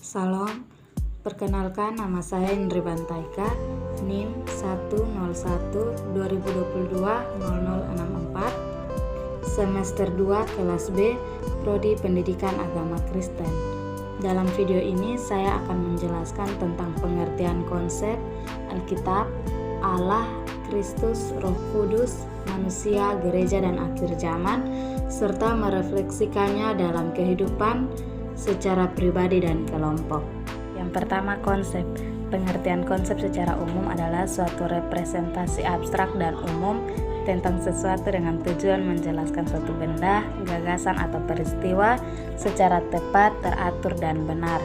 Salam, perkenalkan nama saya Indri Bantaika, NIM 101-2022-0064, semester 2 kelas B, Prodi Pendidikan Agama Kristen. Dalam video ini saya akan menjelaskan tentang pengertian konsep Alkitab, Allah, Kristus, Roh Kudus, manusia, gereja, dan akhir zaman, serta merefleksikannya dalam kehidupan secara pribadi dan kelompok. Yang pertama, konsep. Pengertian konsep secara umum adalah suatu representasi abstrak dan umum tentang sesuatu dengan tujuan menjelaskan suatu benda, gagasan, atau peristiwa secara tepat, teratur, dan benar.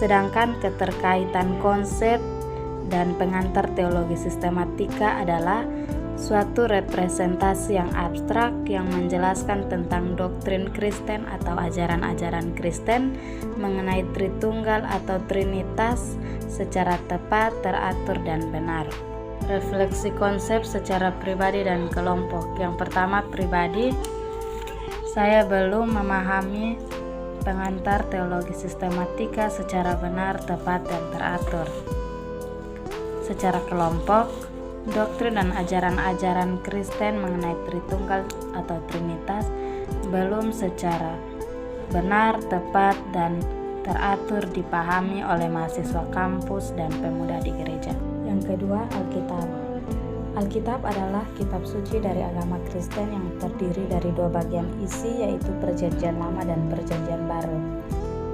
Sedangkan keterkaitan konsep dan pengantar teologi sistematika adalah suatu representasi yang abstrak yang menjelaskan tentang doktrin Kristen atau ajaran-ajaran Kristen mengenai Tritunggal atau Trinitas secara tepat, teratur, dan benar. Refleksi konsep secara pribadi dan kelompok. Yang pertama, pribadi. Saya belum memahami pengantar teologi sistematika secara benar, tepat, dan teratur. Secara kelompok, doktrin dan ajaran-ajaran Kristen mengenai Tritunggal atau Trinitas belum secara benar, tepat, dan teratur dipahami oleh mahasiswa kampus dan pemuda di gereja. Yang kedua, Alkitab. Alkitab adalah kitab suci dari agama Kristen yang terdiri dari dua bagian isi, yaitu Perjanjian Lama dan Perjanjian Baru.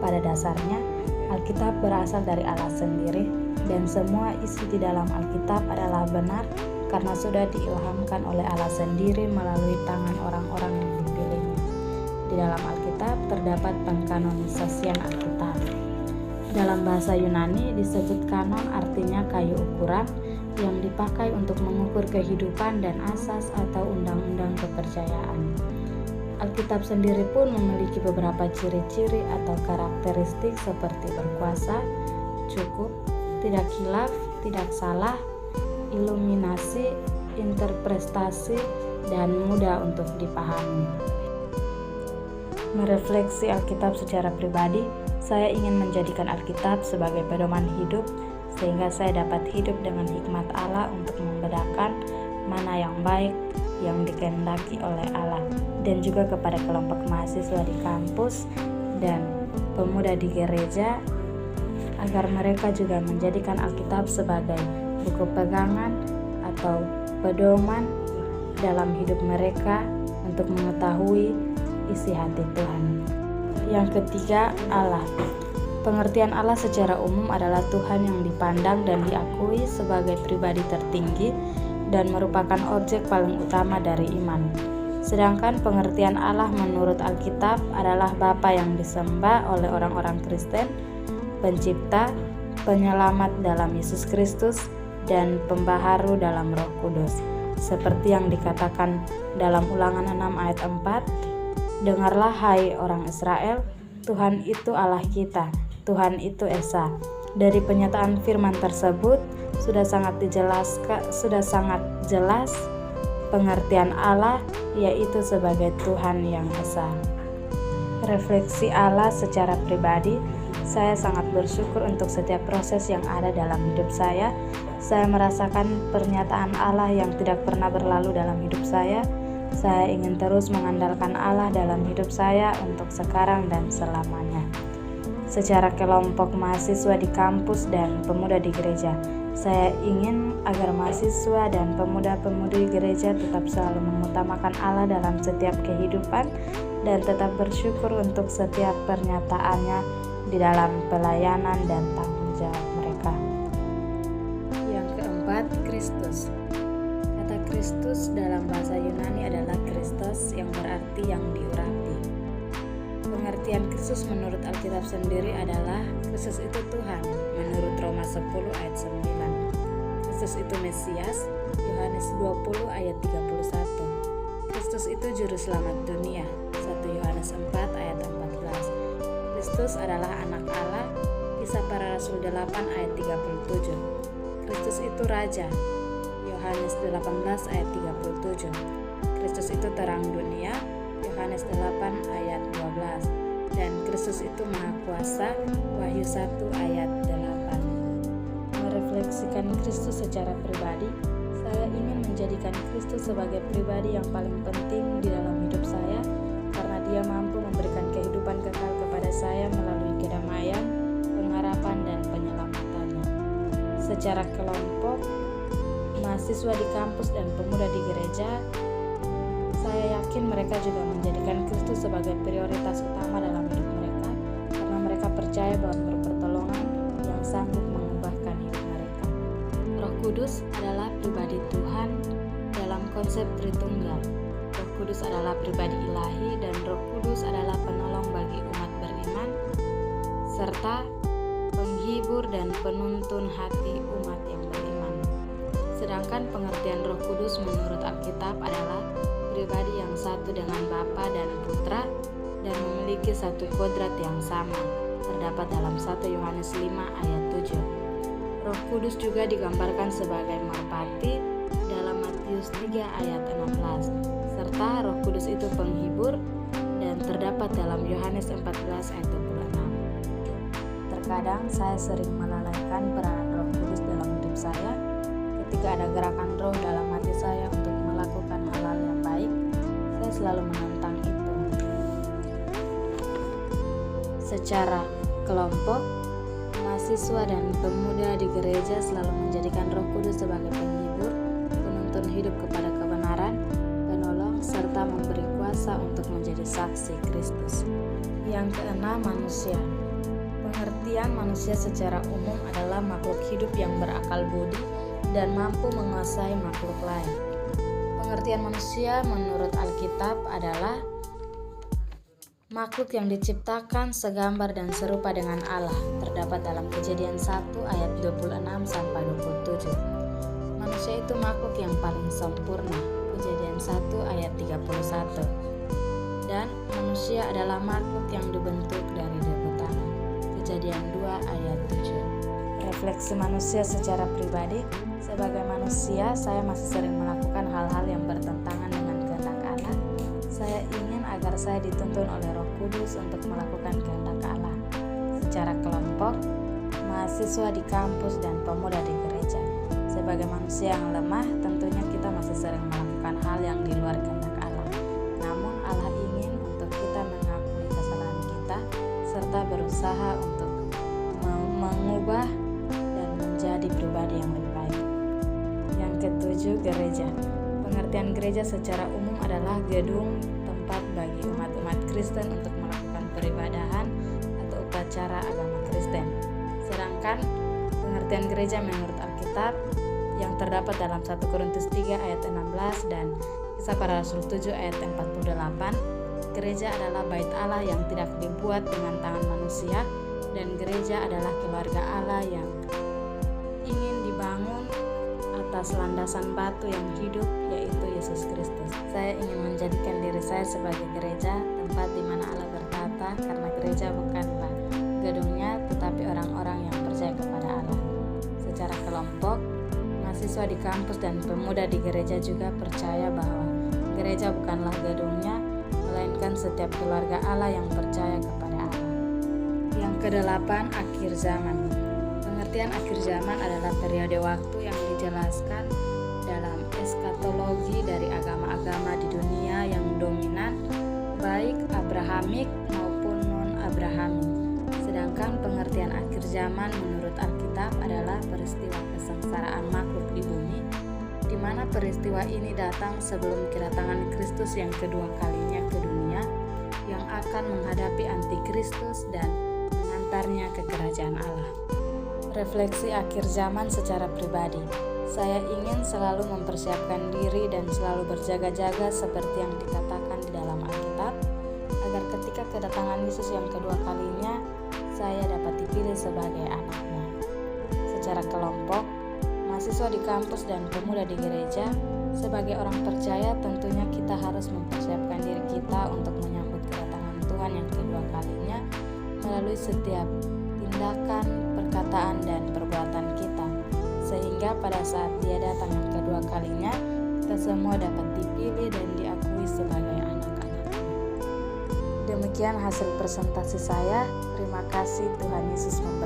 Pada dasarnya, Alkitab berasal dari Allah sendiri, dan semua isi di dalam Alkitab adalah benar karena sudah diilhamkan oleh Allah sendiri melalui tangan orang-orang yang dipilihnya. Di dalam Alkitab terdapat pengkanonisasian Alkitab. Dalam bahasa Yunani disebut kanon, artinya kayu ukuran yang dipakai untuk mengukur kehidupan dan asas atau undang-undang kepercayaan. Alkitab sendiri pun memiliki beberapa ciri-ciri atau karakteristik seperti berkuasa, cukup, tidak khilaf, tidak salah, iluminasi, interpretasi, dan mudah untuk dipahami. Merefleksi Alkitab secara pribadi, saya ingin menjadikan Alkitab sebagai pedoman hidup sehingga saya dapat hidup dengan hikmat Allah untuk membedakan mana yang baik yang dikehendaki oleh Allah, dan juga kepada kelompok mahasiswa di kampus dan pemuda di gereja agar mereka juga menjadikan Alkitab sebagai buku pegangan atau pedoman dalam hidup mereka untuk mengetahui isi hati Tuhan. Yang ketiga, Allah. Pengertian Allah secara umum adalah Tuhan yang dipandang dan diakui sebagai pribadi tertinggi dan merupakan objek paling utama dari iman. Sedangkan pengertian Allah menurut Alkitab adalah Bapa yang disembah oleh orang-orang Kristen, Pencipta, Penyelamat dalam Yesus Kristus, dan Pembaharu dalam Roh Kudus. Seperti yang dikatakan dalam Ulangan 6 ayat 4, "Dengarlah hai orang Israel, Tuhan itu Allah kita, Tuhan itu Esa." Dari penyataan firman tersebut sudah sangat jelas pengertian Allah, yaitu sebagai Tuhan yang Esa. Refleksi Allah secara pribadi. Saya sangat bersyukur untuk setiap proses yang ada dalam hidup saya. Saya merasakan pernyataan Allah yang tidak pernah berlalu dalam hidup saya. Saya ingin terus mengandalkan Allah dalam hidup saya untuk sekarang dan selamanya. Secara kelompok mahasiswa di kampus dan pemuda di gereja, saya ingin agar mahasiswa dan pemuda-pemudi gereja tetap selalu mengutamakan Allah dalam setiap kehidupan dan tetap bersyukur untuk setiap pernyataannya di dalam pelayanan dan tanggung jawab mereka. Yang keempat, Kristus. Kata Kristus dalam bahasa Yunani adalah Kristos, yang berarti yang diurapi. Pengertian Kristus menurut Alkitab sendiri adalah Kristus itu Tuhan, menurut Roma 10 ayat 9. Kristus itu Mesias, Yohanes 20 ayat 31. Kristus itu juru selamat dunia, 1 Yohanes 4 ayat 14. Kristus adalah anak Allah, Kisah Para Rasul 8 ayat 37. Kristus itu Raja, Yohanes 18 ayat 37. Kristus itu terang dunia, Yohanes 8 ayat 12. dan Kristus itu Maha Kuasa. Wahyu 1 ayat 8. Merefleksikan Kristus secara pribadi, saya ingin menjadikan Kristus sebagai pribadi yang paling penting di dalam hidup saya, karena Dia mampu memberikan kehidupan kekal kepada saya melalui kedamaian, pengharapan, dan penyelamatannya. Secara kelompok, mahasiswa di kampus dan pemuda di gereja, saya yakin mereka juga menjadikan Kristus sebagai prioritas utama dalam hidup mereka, karena mereka percaya bahwa berpertolongan yang sanggup mengubahkan hidup mereka. Roh Kudus adalah pribadi Tuhan dalam konsep Tritunggal. Roh Kudus adalah pribadi ilahi, dan Roh Kudus adalah penolong bagi umat beriman, serta penghibur dan penuntun hati umat yang beriman. Sedangkan pengertian Roh Kudus menurut Alkitab adalah pribadi yang satu dengan Bapa dan Putra dan memiliki satu kodrat yang sama, terdapat dalam 1 Yohanes 5 ayat 7. Roh Kudus juga digambarkan sebagai merpati dalam Matius 3 ayat 16, serta Roh Kudus itu penghibur dan terdapat dalam Yohanes 14 ayat 26. Terkadang saya sering melalaikan peranan Roh Kudus dalam hidup saya. Ketika ada gerakan roh dalam hati saya untuk melakukan hal-hal yang baik, saya selalu menentang itu. Secara kelompok, mahasiswa dan pemuda di gereja selalu menjadikan Roh Kudus sebagai penghibur, penuntun hidup kepada kebenaran, penolong, serta memberi kuasa untuk menjadi saksi Kristus. Yang keenam, manusia. Pengertian manusia secara umum adalah makhluk hidup yang berakal budi dan mampu menguasai makhluk lain. Pengertian manusia menurut Alkitab adalah makhluk yang diciptakan segambar dan serupa dengan Allah, terdapat dalam Kejadian 1 ayat 26 sampai 27. Manusia itu makhluk yang paling sempurna, Kejadian 1 ayat 31. Dan manusia adalah makhluk yang dibentuk dari debu tanah, Kejadian 2 ayat 7. Refleksi manusia secara pribadi. Sebagai manusia, saya masih sering melakukan hal-hal yang bertentangan dengan kehendak Allah. Saya ingin agar saya dituntun oleh Roh Kudus untuk melakukan kehendak Allah. Secara kelompok, mahasiswa di kampus dan pemuda di gereja. Sebagai manusia yang lemah, tentunya kita masih sering melakukan hal yang di luar kehendak Allah. Namun Allah ingin untuk kita mengakui kesalahan kita, serta berusaha untuk mengubah dan menjadi pribadi yang lebih baik. Yang ketujuh, gereja. Pengertian gereja secara umum adalah gedung tempat bagi umat-umat Kristen untuk melakukan peribadahan atau upacara agama Kristen. Sedangkan pengertian gereja menurut Alkitab yang terdapat dalam 1 Korintus 3 ayat 16 dan Kisah Para Rasul 7 ayat 48, gereja adalah bait Allah yang tidak dibuat dengan tangan manusia, dan gereja adalah keluarga Allah yang ingin dibangun atas landasan batu yang hidup, yaitu Yesus Kristus. Saya ingin menjadikan diri saya sebagai gereja, tempat di mana Allah bertata, karena gereja bukanlah gedungnya, tetapi orang-orang yang percaya kepada Allah. Secara kelompok, mahasiswa di kampus dan pemuda di gereja juga percaya bahwa gereja bukanlah gedungnya, melainkan setiap keluarga Allah yang percaya kepada Allah. Yang kedelapan, akhir zaman. Pengertian akhir zaman adalah periode waktu yang dijelaskan dalam eskatologi dari agama-agama di dunia yang dominan, baik Abrahamik maupun non-Abrahamik. Sedangkan pengertian akhir zaman menurut Alkitab adalah peristiwa kesengsaraan makhluk di bumi, di mana peristiwa ini datang sebelum kedatangan Kristus yang kedua kalinya ke dunia, yang akan menghadapi antikristus dan mengantarnya ke kerajaan Allah. Refleksi akhir zaman secara pribadi. Saya ingin selalu mempersiapkan diri dan selalu berjaga-jaga seperti yang dikatakan di dalam Alkitab, agar ketika kedatangan Yesus yang kedua kalinya, saya dapat dipilih sebagai anaknya. Secara kelompok, mahasiswa di kampus dan pemuda di gereja, sebagai orang percaya tentunya kita harus mempersiapkan diri kita untuk menyambut kedatangan Tuhan yang kedua kalinya melalui setiap tindakan, perkataan, dan perbuatan kita, sehingga pada saat Dia datang yang kedua kalinya, kita semua dapat dipilih dan diakui sebagai anak-anak. Demikian hasil presentasi saya. Terima kasih, Tuhan Yesus memberkati.